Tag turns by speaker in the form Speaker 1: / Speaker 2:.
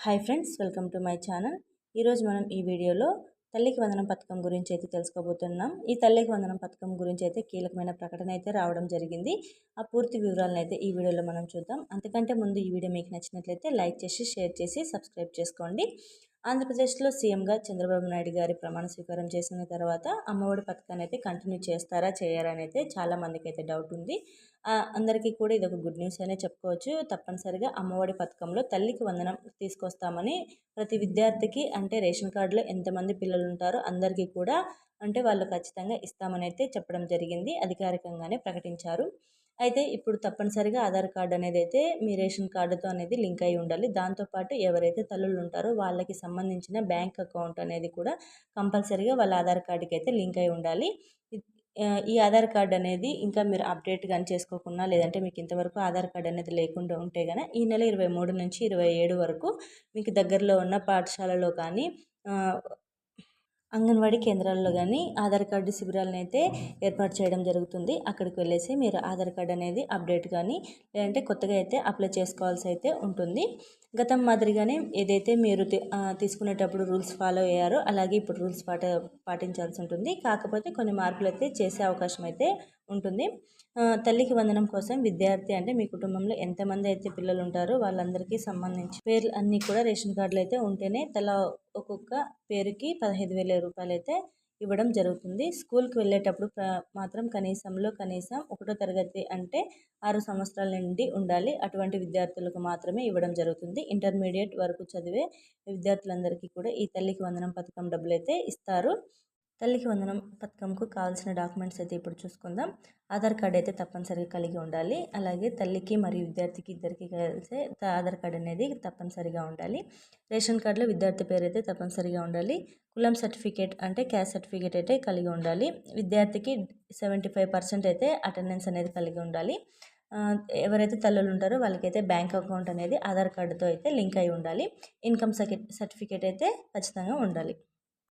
Speaker 1: Hi friends, welcome to my channel. ఈరోజు మనం ఈ వీడియోలో తల్లికి వందనం పథకం గురించి అయితే తెలుసుకోబోతున్నాం. ఈ తల్లికి వందనం పథకం గురించి అయితే కీలకమైన ప్రకటన అయితే రావడం జరిగింది. ఆ పూర్తి వివరాలను అయితే ఈ వీడియోలో మనం చూద్దాం. అంతకంటే ముందు ఈ వీడియో మీకు నచ్చినట్లయితే లైక్ చేసి, షేర్ చేసి, సబ్స్క్రైబ్ చేసుకోండి. ఆంధ్రప్రదేశ్లో సీఎంగా చంద్రబాబు నాయుడు గారి ప్రమాణ స్వీకారం చేసిన తర్వాత అమ్మఒడి పథకాన్ని అయితే కంటిన్యూ చేస్తారా చేయరా అని అయితే చాలా మందికి అయితే డౌట్ ఉంది. అందరికీ కూడా ఇది ఒక గుడ్ న్యూస్ అనే చెప్పుకోవచ్చు. తప్పనిసరిగా అమ్మఒడి పథకంలో తల్లికి వందనం తీసుకొస్తామని ప్రతి విద్యార్థికి, అంటే రేషన్ కార్డులో ఎంతమంది పిల్లలు ఉంటారో అందరికీ కూడా అంటే వాళ్ళు ఖచ్చితంగా ఇస్తామని అయితే చెప్పడం జరిగింది. అధికారికంగానే ప్రకటించారు. అయితే ఇప్పుడు తప్పనిసరిగా ఆధార్ కార్డు అనేది అయితే మీ రేషన్ కార్డుతో అనేది లింక్ అయి ఉండాలి. దాంతోపాటు ఎవరైతే తల్లులు ఉంటారో వాళ్ళకి సంబంధించిన బ్యాంక్ అకౌంట్ అనేది కూడా కంపల్సరీగా వాళ్ళ ఆధార్ కార్డుకి అయితే లింక్ అయి ఉండాలి. ఈ ఆధార్ కార్డు అనేది ఇంకా మీరు అప్డేట్ కానీ చేసుకోకున్నా, లేదంటే మీకు ఇంతవరకు ఆధార్ కార్డు అనేది లేకుండా ఉంటే కనుక ఈ నెల 23 నుంచి 27 వరకు మీకు దగ్గరలో ఉన్న పాఠశాలలో కానీ అంగన్వాడీ కేంద్రాల్లో కానీ ఆధార్ కార్డు శిబిరాలను అయితే ఏర్పాటు చేయడం జరుగుతుంది. అక్కడికి వెళ్ళేసి మీరు ఆధార్ కార్డు అనేది అప్డేట్ కానీ, లేదంటే కొత్తగా అయితే అప్లై చేసుకోవాల్సి అయితే ఉంటుంది. గతం మాదిరిగానే ఏదైతే మీరు తీసుకునేటప్పుడు రూల్స్ ఫాలో అయ్యారో అలాగే ఇప్పుడు రూల్స్ పాటించాల్సి ఉంటుంది. కాకపోతే కొన్ని మార్పులు అయితే చేసే అవకాశం అయితే ఉంటుంది. తల్లికి వందనం కోసం విద్యార్థి అంటే మీ కుటుంబంలో ఎంతమంది అయితే పిల్లలు ఉంటారో వాళ్ళందరికీ సంబంధించి పేర్లు అన్నీ కూడా రేషన్ కార్డులు అయితే ఉంటేనే తలా ఒక్కొక్క పేరుకి 15,000 రూపాయలు అయితే ఇవ్వడం జరుగుతుంది. స్కూల్కి వెళ్ళేటప్పుడు మాత్రం కనీసం 1వ తరగతి అంటే 6 సంవత్సరాల నుండి ఉండాలి. అటువంటి విద్యార్థులకు మాత్రమే ఇవ్వడం జరుగుతుంది. ఇంటర్మీడియట్ వరకు చదివే విద్యార్థులందరికీ కూడా ఈ తల్లికి వందనం పథకం డబ్బులు అయితే ఇస్తారు. తల్లికి వందనం పథకంకు కావాల్సిన డాక్యుమెంట్స్ అయితే ఇప్పుడు చూసుకుందాం. ఆధార్ కార్డ్ అయితే తప్పనిసరిగా కలిగి ఉండాలి. అలాగే తల్లికి మరియు విద్యార్థికి ఇద్దరికి కలిసే ఆధార్ కార్డ్ అనేది తప్పనిసరిగా ఉండాలి. రేషన్ కార్డులో విద్యార్థి పేరు అయితే తప్పనిసరిగా ఉండాలి. కులం సర్టిఫికేట్ అంటే క్యాస్ట్ సర్టిఫికేట్ అయితే కలిగి ఉండాలి. విద్యార్థికి 75% అయితే అటెండెన్స్ అనేది కలిగి ఉండాలి. ఎవరైతే తల్లులు ఉంటారో వాళ్ళకైతే బ్యాంక్ అకౌంట్ అనేది ఆధార్ కార్డుతో అయితే లింక్ అయి ఉండాలి. ఇన్కమ్ సర్టిఫికేట్ అయితే ఖచ్చితంగా ఉండాలి.